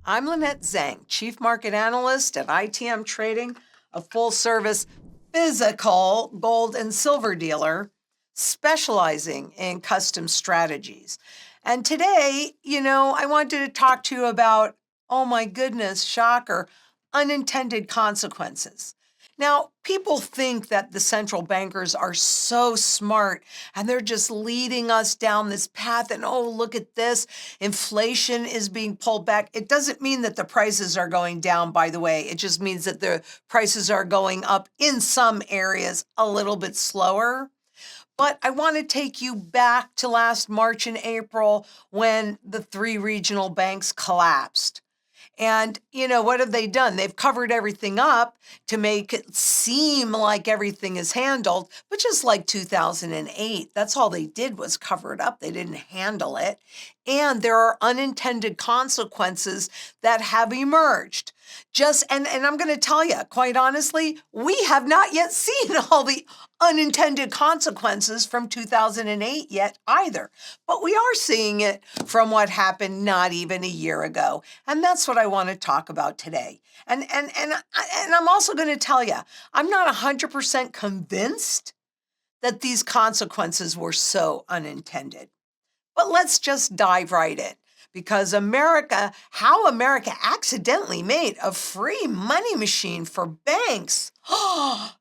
I'm Lynette Zang, Chief Market Analyst at ITM Trading, a full-service physical gold and silver dealer specializing in custom strategies. And today, I wanted to talk to you about, oh my goodness, shocker, unintended consequences. Now, people think that the central bankers are so smart and they're just leading us down this path. And oh, look at this. Inflation is being pulled back. It doesn't mean that the prices are going down, by the way. It just means that the prices are going up in some areas a little bit slower. But I want to take you back to last March and April when the three regional banks collapsed. And, what have they done? They've covered everything up to make it seem like everything is handled, but just like 2008, that's all they did was cover it up. They didn't handle it. And there are unintended consequences that have emerged. And I'm going to tell you, quite honestly, we have not yet seen all the unintended consequences from 2008 yet either. But we are seeing it from what happened not even a year ago. And that's what I want to talk about today. And I'm also going to tell you, I'm not 100% convinced that these consequences were so unintended. But let's just dive right in. Because how America accidentally made a free money machine for banks.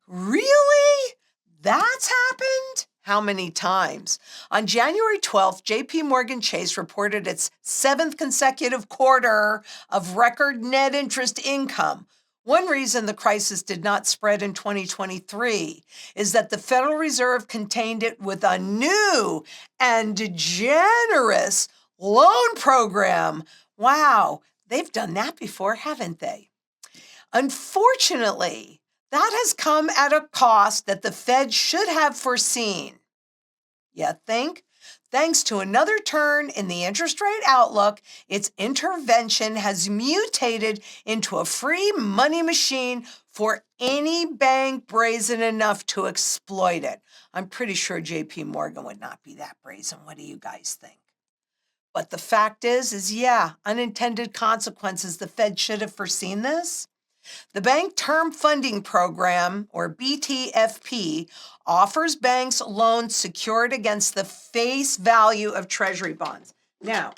Really? That's happened? How many times? On January 12th, JP Morgan Chase reported its 7th consecutive quarter of record net interest income. One reason the crisis did not spread in 2023 is that the Federal Reserve contained it with a new and generous loan program. Wow, they've done that before, haven't they? Unfortunately, that has come at a cost that the Fed should have foreseen. You think? Thanks to another turn in the interest rate outlook, its intervention has mutated into a free money machine for any bank brazen enough to exploit it. I'm pretty sure JP Morgan would not be that brazen. What do you guys think? But the fact is unintended consequences. The Fed should have foreseen this. The Bank Term Funding Program, or BTFP, offers banks loans secured against the face value of Treasury bonds. Now,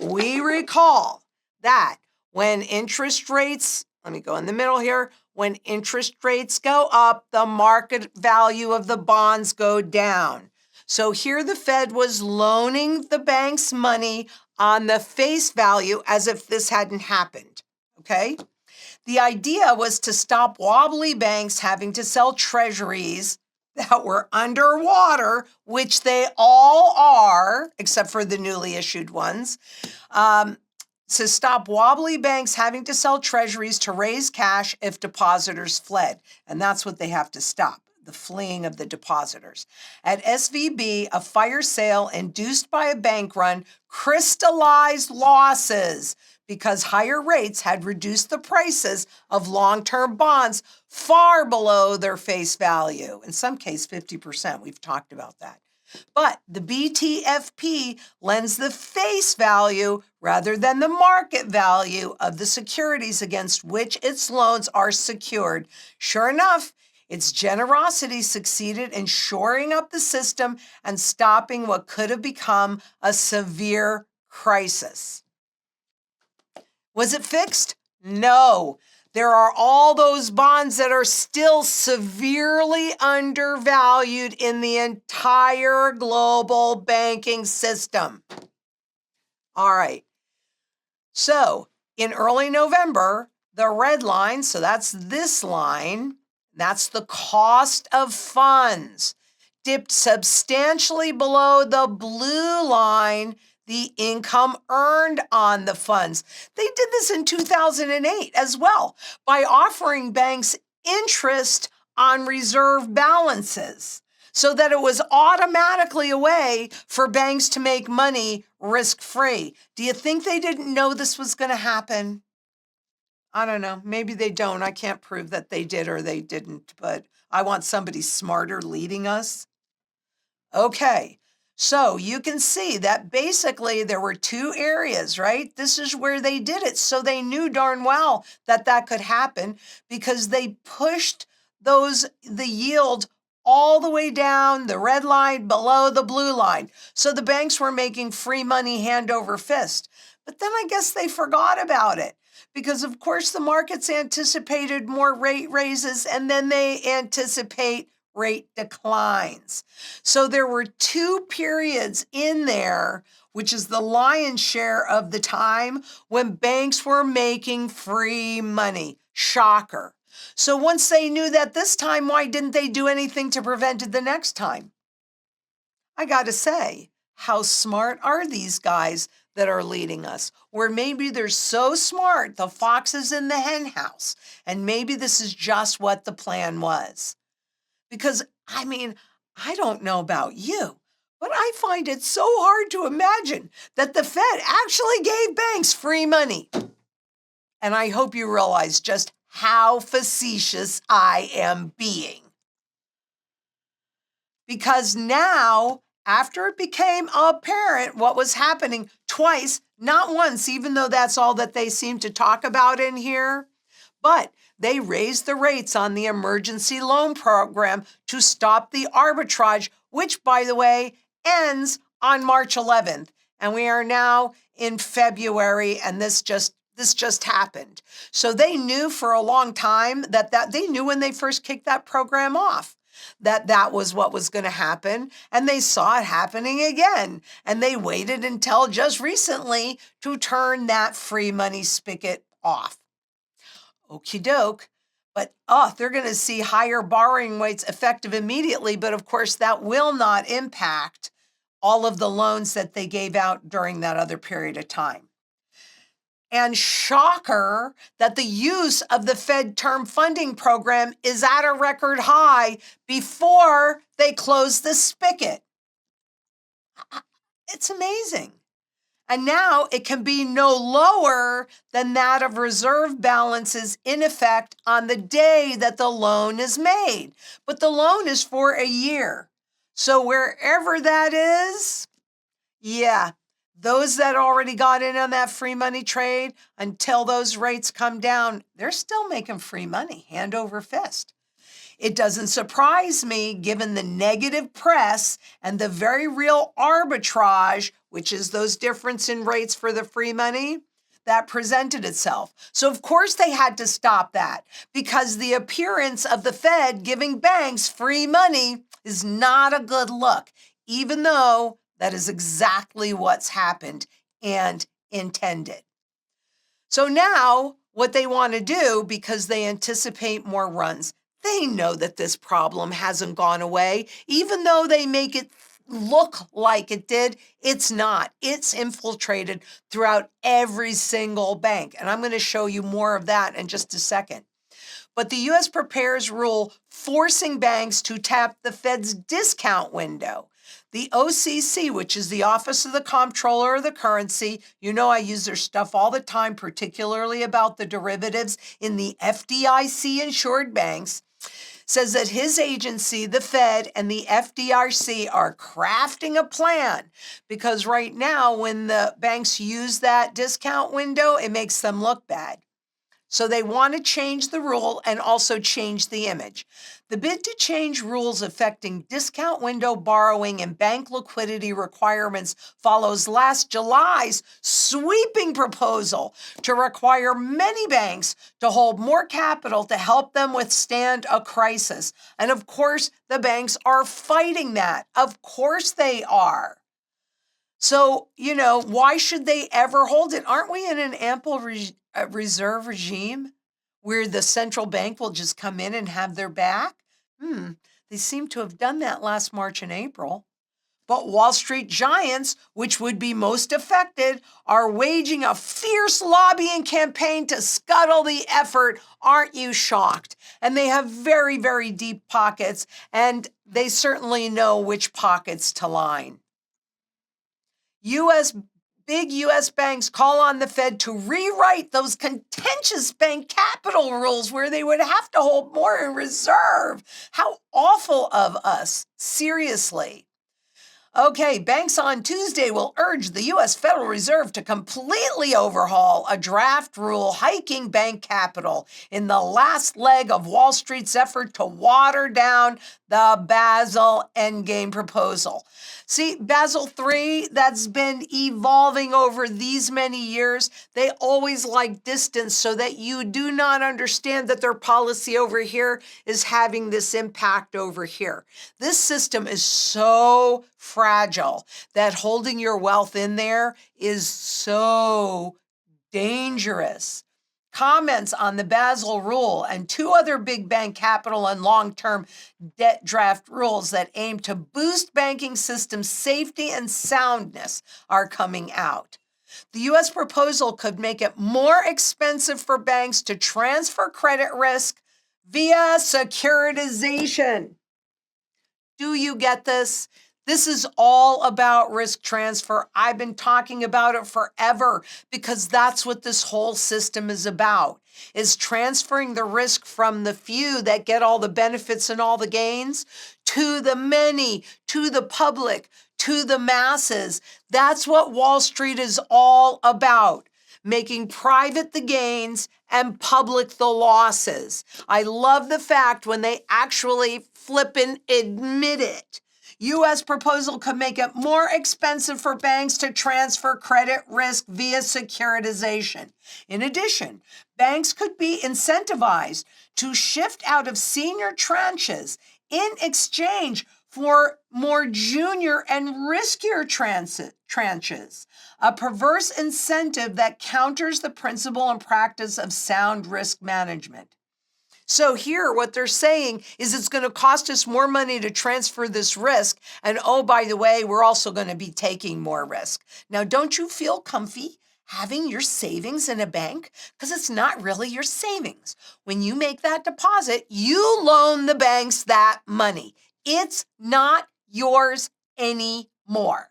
we recall that when interest rates, let me go in the middle here, when interest rates go up, the market value of the bonds go down. So here the Fed was loaning the banks money on the face value as if this hadn't happened, okay? The idea was to stop wobbly banks having to sell treasuries that were underwater, which they all are, except for the newly issued ones, to stop wobbly banks having to sell treasuries to raise cash if depositors fled. And that's what they have to stop, the fleeing of the depositors. At SVB, a fire sale induced by a bank run crystallized losses because higher rates had reduced the prices of long-term bonds far below their face value. In some case, 50%. We've talked about that. But the BTFP lends the face value rather than the market value of the securities against which its loans are secured. Sure enough, its generosity succeeded in shoring up the system and stopping what could have become a severe crisis. Was it fixed? No. There are all those bonds that are still severely undervalued in the entire global banking system. All right. So in early November, the red line, so that's this line, that's the cost of funds, dipped substantially below the blue line, the income earned on the funds. They did this in 2008 as well by offering banks interest on reserve balances so that it was automatically a way for banks to make money risk-free. Do you think they didn't know this was going to happen? I don't know. Maybe they don't. I can't prove that they did or they didn't, but I want somebody smarter leading us. Okay. So you can see that basically there were two areas, right? This is where they did it. So they knew darn well that that could happen because they pushed the yield all the way down the red line below the blue line. So the banks were making free money hand over fist. But then I guess they forgot about it because of course the markets anticipated more rate raises and then they anticipate rate declines. So there were two periods in there, which is the lion's share of the time when banks were making free money. Shocker. So once they knew that this time, why didn't they do anything to prevent it the next time? I got to say, how smart are these guys that are leading us? Or maybe they're so smart, the fox is in the hen house, and maybe this is just what the plan was. Because, I mean, I don't know about you, but I find it so hard to imagine that the Fed actually gave banks free money. And I hope you realize just how facetious I am being. Because now, after it became apparent what was happening twice, not once, even though that's all that they seem to talk about in here, but they raised the rates on the emergency loan program to stop the arbitrage, which, by the way, ends on March 11th. And we are now in February, and this just happened. So they knew for a long time that they knew when they first kicked that program off that was what was going to happen, and they saw it happening again, and they waited until just recently to turn that free money spigot off. Okie doke. But they're going to see higher borrowing rates effective immediately, but of course that will not impact all of the loans that they gave out during that other period of time. And shocker that the use of the Fed Term Funding Program is at a record high before they close the spigot. It's amazing. And now it can be no lower than that of reserve balances in effect on the day that the loan is made. But the loan is for a year. So wherever that is, yeah, those that already got in on that free money trade, until those rates come down, they're still making free money, hand over fist. It doesn't surprise me, given the negative press and the very real arbitrage, which is those difference in rates for the free money, that presented itself. So of course they had to stop that because the appearance of the Fed giving banks free money is not a good look, even though that is exactly what's happened and intended. So now what they want to do, because they anticipate more runs, they know that this problem hasn't gone away. Even though they make it look like it did, it's not. It's infiltrated throughout every single bank. And I'm going to show you more of that in just a second. But the U.S. prepares rule forcing banks to tap the Fed's discount window. The OCC, which is the Office of the Comptroller of the Currency, you know I use their stuff all the time, particularly about the derivatives in the FDIC-insured banks, says that his agency, the Fed, and the FDIC are crafting a plan because right now when the banks use that discount window, it makes them look bad. So they want to change the rule and also change the image. The bid to change rules affecting discount window borrowing and bank liquidity requirements follows last July's sweeping proposal to require many banks to hold more capital to help them withstand a crisis. And of course, the banks are fighting that. Of course they are. So, why should they ever hold it? Aren't we in an ample reserve regime where the central bank will just come in and have their back? They seem to have done that last March and April. But Wall Street giants, which would be most affected, are waging a fierce lobbying campaign to scuttle the effort. Aren't you shocked? And they have very, very deep pockets, and they certainly know which pockets to line. Big U.S. banks call on the Fed to rewrite those contentious bank capital rules where they would have to hold more in reserve. How awful of us, seriously. Okay, banks on Tuesday will urge the U.S. Federal Reserve to completely overhaul a draft rule hiking bank capital in the last leg of Wall Street's effort to water down the Basel Endgame proposal. See, Basel III, that's been evolving over these many years. They always like distance so that you do not understand that their policy over here is having this impact over here. This system is so fragile that holding your wealth in there is so dangerous. Comments on the Basel rule and two other big bank capital and long-term debt draft rules that aim to boost banking system safety and soundness are coming out. The U.S. proposal could make it more expensive for banks to transfer credit risk via securitization. Do you get this? This is all about risk transfer. I've been talking about it forever because that's what this whole system is about, is transferring the risk from the few that get all the benefits and all the gains to the many, to the public, to the masses. That's what Wall Street is all about, making private the gains and public the losses. I love the fact when they actually flippin' admit it. U.S. proposal could make it more expensive for banks to transfer credit risk via securitization. In addition, banks could be incentivized to shift out of senior tranches in exchange for more junior and riskier tranches, a perverse incentive that counters the principle and practice of sound risk management. So here, what they're saying is it's going to cost us more money to transfer this risk. And oh, by the way, we're also going to be taking more risk. Now, don't you feel comfy having your savings in a bank? Because it's not really your savings. When you make that deposit, you loan the banks that money. It's not yours anymore.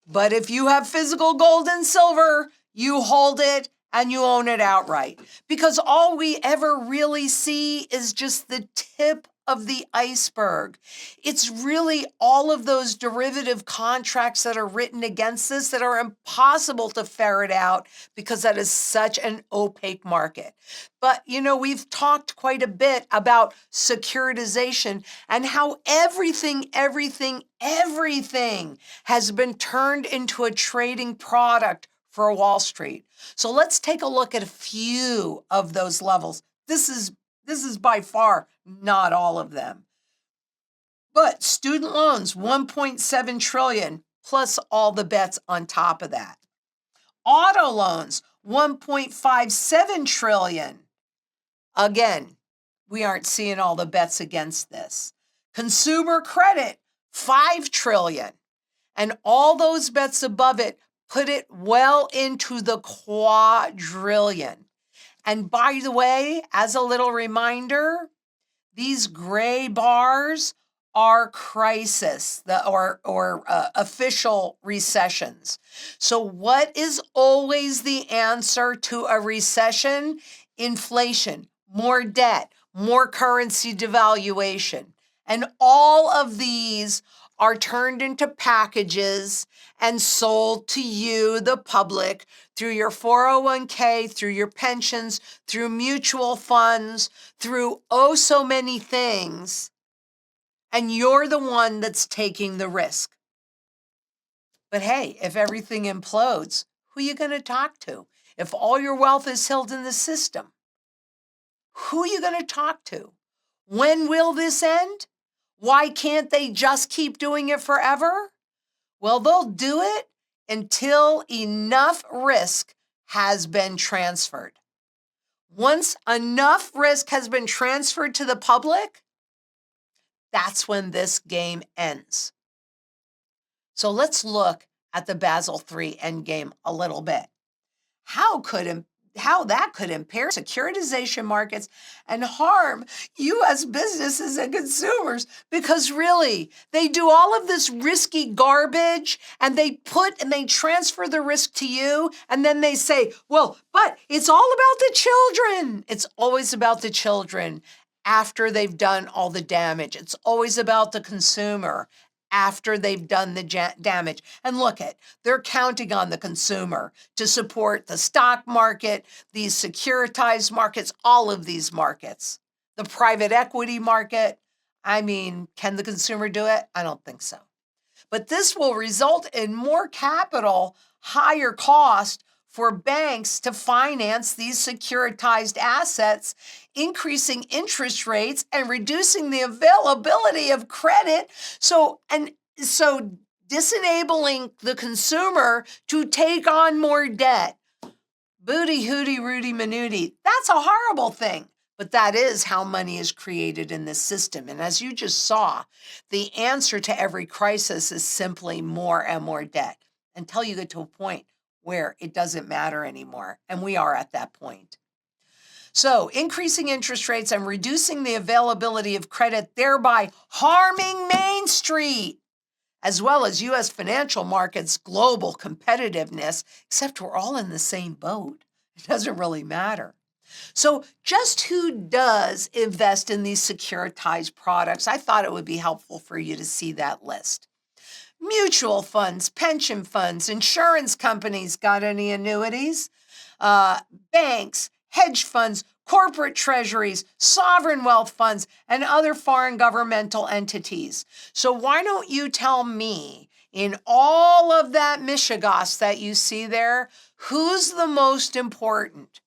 But if you have physical gold and silver, you hold it and you own it outright. Because all we ever really see is just the tip of the iceberg. It's really all of those derivative contracts that are written against this that are impossible to ferret out because that is such an opaque market. But, we've talked quite a bit about securitization and how everything has been turned into a trading product for Wall Street. So let's take a look at a few of those levels. This is by far not all of them. But student loans, 1.7 trillion, plus all the bets on top of that. Auto loans, 1.57 trillion. Again, we aren't seeing all the bets against this. Consumer credit, 5 trillion. And all those bets above it put it well into the quadrillion. And by the way, as a little reminder, these gray bars are crises or official recessions. So what is always the answer to a recession? Inflation, more debt, more currency devaluation. And all of these are turned into packages and sold to you, the public, through your 401k, through your pensions, through mutual funds, through oh so many things. And you're the one that's taking the risk. But hey, if everything implodes, who are you going to talk to? If all your wealth is held in the system, who are you going to talk to? When will this end? Why can't they just keep doing it forever? Well, they'll do it until enough risk has been transferred. Once enough risk has been transferred to the public, that's when this game ends. So let's look at the Basel III Endgame a little bit. How that could impair securitization markets and harm U.S. businesses and consumers, because really, they do all of this risky garbage and they transfer the risk to you, and then they say, well, but it's all about the children. It's always about the children after they've done all the damage. It's always about the consumer after they've done the damage. And look they're counting on the consumer to support the stock market, these securitized markets, all of these markets, the private equity market. I mean, can the consumer do it? I don't think so. But this will result in more capital, higher cost for banks to finance these securitized assets, increasing interest rates and reducing the availability of credit. So disenabling the consumer to take on more debt. Booty, hooty, Rudy, Manooty. That's a horrible thing. But that is how money is created in this system. And as you just saw, the answer to every crisis is simply more and more debt until you get to a point where it doesn't matter anymore. And we are at that point. So increasing interest rates and reducing the availability of credit, thereby harming Main Street, as well as U.S. financial markets' global competitiveness, except we're all in the same boat. It doesn't really matter. So just who does invest in these securitized products? I thought it would be helpful for you to see that list. Mutual funds, pension funds, insurance companies, got any annuities? Banks, hedge funds, corporate treasuries, sovereign wealth funds, and other foreign governmental entities. So why don't you tell me, in all of that mishigas that you see there, who's the most important?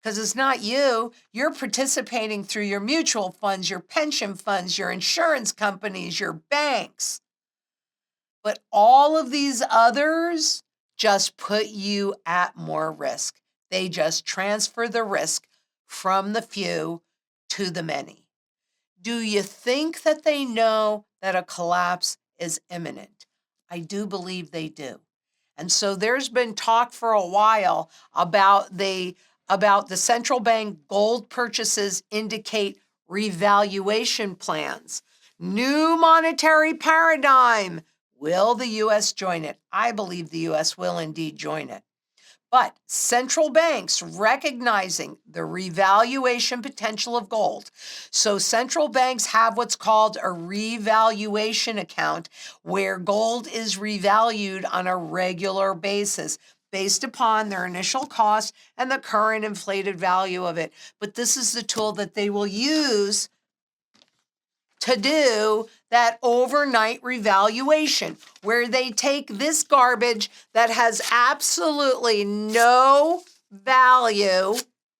Because it's not you. You're participating through your mutual funds, your pension funds, your insurance companies, your banks. But all of these others just put you at more risk. They just transfer the risk from the few to the many. Do you think that they know that a collapse is imminent? I do believe they do. And so there's been talk for a while about the central bank gold purchases indicate revaluation plans. New monetary paradigm. Will the U.S. join it? I believe the U.S. will indeed join it. But central banks recognizing the revaluation potential of gold. So central banks have what's called a revaluation account where gold is revalued on a regular basis based upon their initial cost and the current inflated value of it. But this is the tool that they will use to do that overnight revaluation, where they take this garbage that has absolutely no value.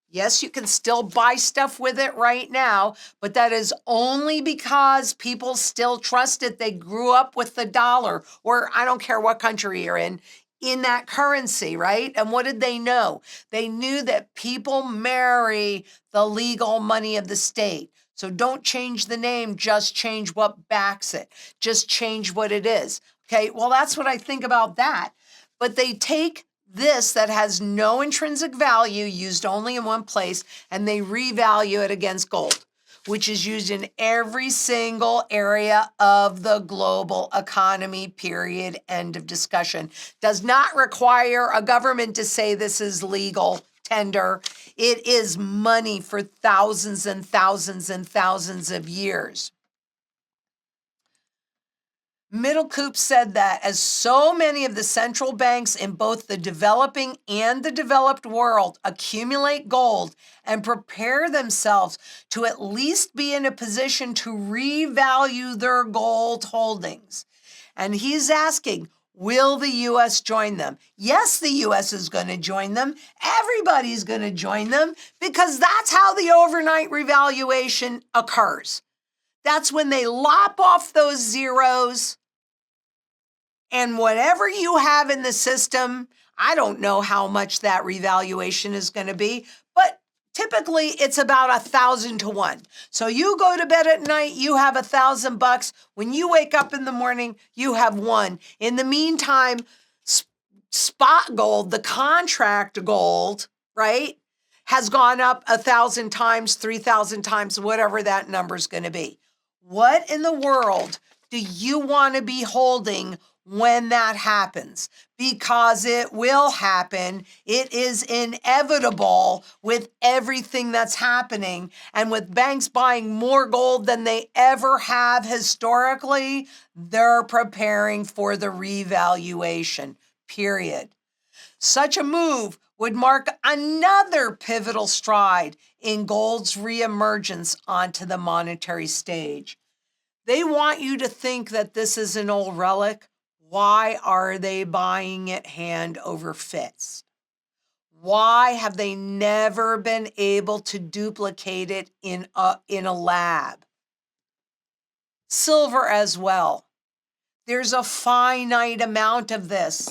Yes, you can still buy stuff with it right now, but that is only because people still trust it. They grew up with the dollar, or I don't care what country you're in that currency, right? And what did they know? They knew that people marry the legal money of the state. So don't change the name, just change what backs it. Just change what it is. Okay, well, that's what I think about that. But they take this that has no intrinsic value, used only in one place, and they revalue it against gold, which is used in every single area of the global economy, period, end of discussion. Does not require a government to say this is legal tender. It is money for thousands and thousands and thousands of years. Middlecoop said that as so many of the central banks in both the developing and the developed world accumulate gold and prepare themselves to at least be in a position to revalue their gold holdings. And he's asking, will the U.S. join them? Yes, the U.S. is going to join them. Everybody's going to join them because that's how the overnight revaluation occurs. That's when they lop off those zeros. And whatever you have in the system, I don't know how much that revaluation is going to be, but typically it's about 1,000 to 1. So you go to bed at night, you have $1,000. When you wake up in the morning, you have 1. In the meantime, spot gold, the contract gold, right, has gone up 1,000 times, 3,000 times, whatever that number is going to be. What in the world do you want to be holding when that happens, because it will happen. It is inevitable with everything that's happening. And with banks buying more gold than they ever have historically, they're preparing for the revaluation, period. Such a move would mark another pivotal stride in gold's reemergence onto the monetary stage. They want you to think that this is an old relic. Why are they buying it hand over fist? Why have they never been able to duplicate it in a lab? Silver as well. There's a finite amount of this.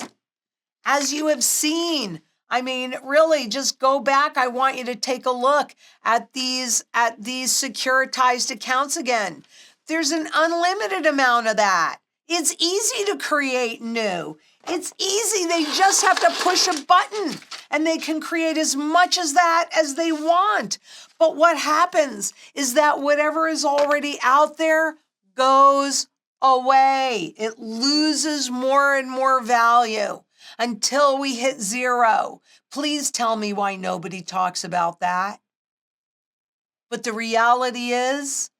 As you have seen, I mean, really, just go back. I want you to take a look at these securitized accounts again. There's an unlimited amount of that. It's easy to create new. It's easy. They just have to push a button and they can create as much as that as they want. But what happens is that whatever is already out there goes away. It loses more and more value until we hit zero. Please tell me why nobody talks about that. But the reality is,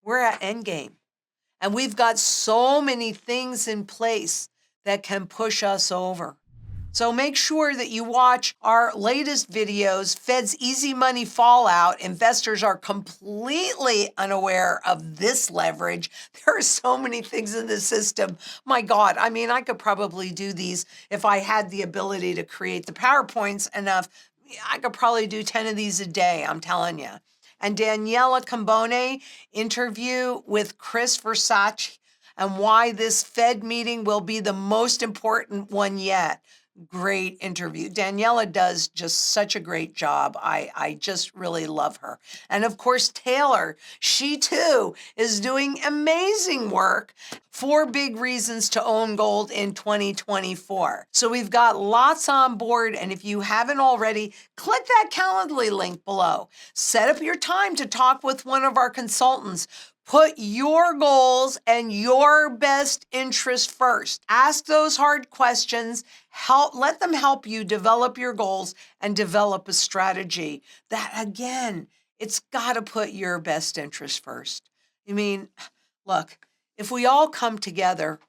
we're at endgame. And we've got so many things in place that can push us over. So make sure that you watch our latest videos, Fed's Easy Money Fallout. Investors are completely unaware of this leverage. There are so many things in the system. My God, I mean, I could probably do these if I had the ability to create the PowerPoints enough. I could probably do 10 of these a day, I'm telling you. And Daniela Cambone interview with Chris Versace and why this Fed meeting will be the most important one yet. Great interview. Daniela does just such a great job. I just really love her. And of course, Taylor, she too is doing amazing work. 4 big reasons to own gold in 2024. So we've got lots on board. And if you haven't already, click that Calendly link below. Set up your time to talk with one of our consultants. Put your goals and your best interest first. Ask those hard questions. Let them help you develop your goals and develop a strategy that, again, it's got to put your best interest first. I mean, look, if we all come together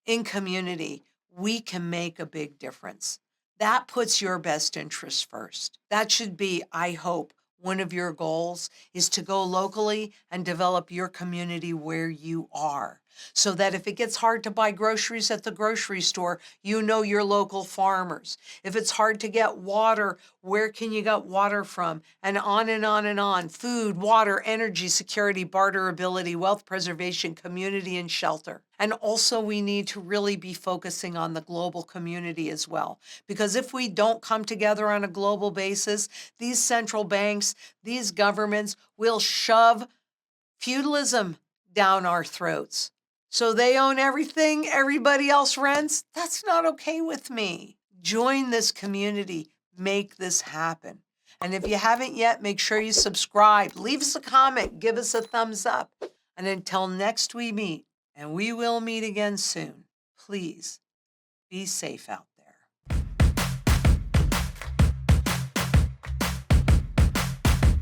in community, we can make a big difference. That puts your best interest first. That should be, I hope, one of your goals is to go locally and develop your community where you are, so that if it gets hard to buy groceries at the grocery store, you know your local farmers. If it's hard to get water, where can you get water from? And on and on and on. Food, water, energy, security, barterability, wealth preservation, community, and shelter. And also we need to really be focusing on the global community as well. Because if we don't come together on a global basis, these central banks, these governments will shove feudalism down our throats. So they own everything, everybody else rents. That's not okay with me. Join this community, make this happen. And if you haven't yet, make sure you subscribe, leave us a comment, give us a thumbs up. And until next we meet, and we will meet again soon, please be safe out there.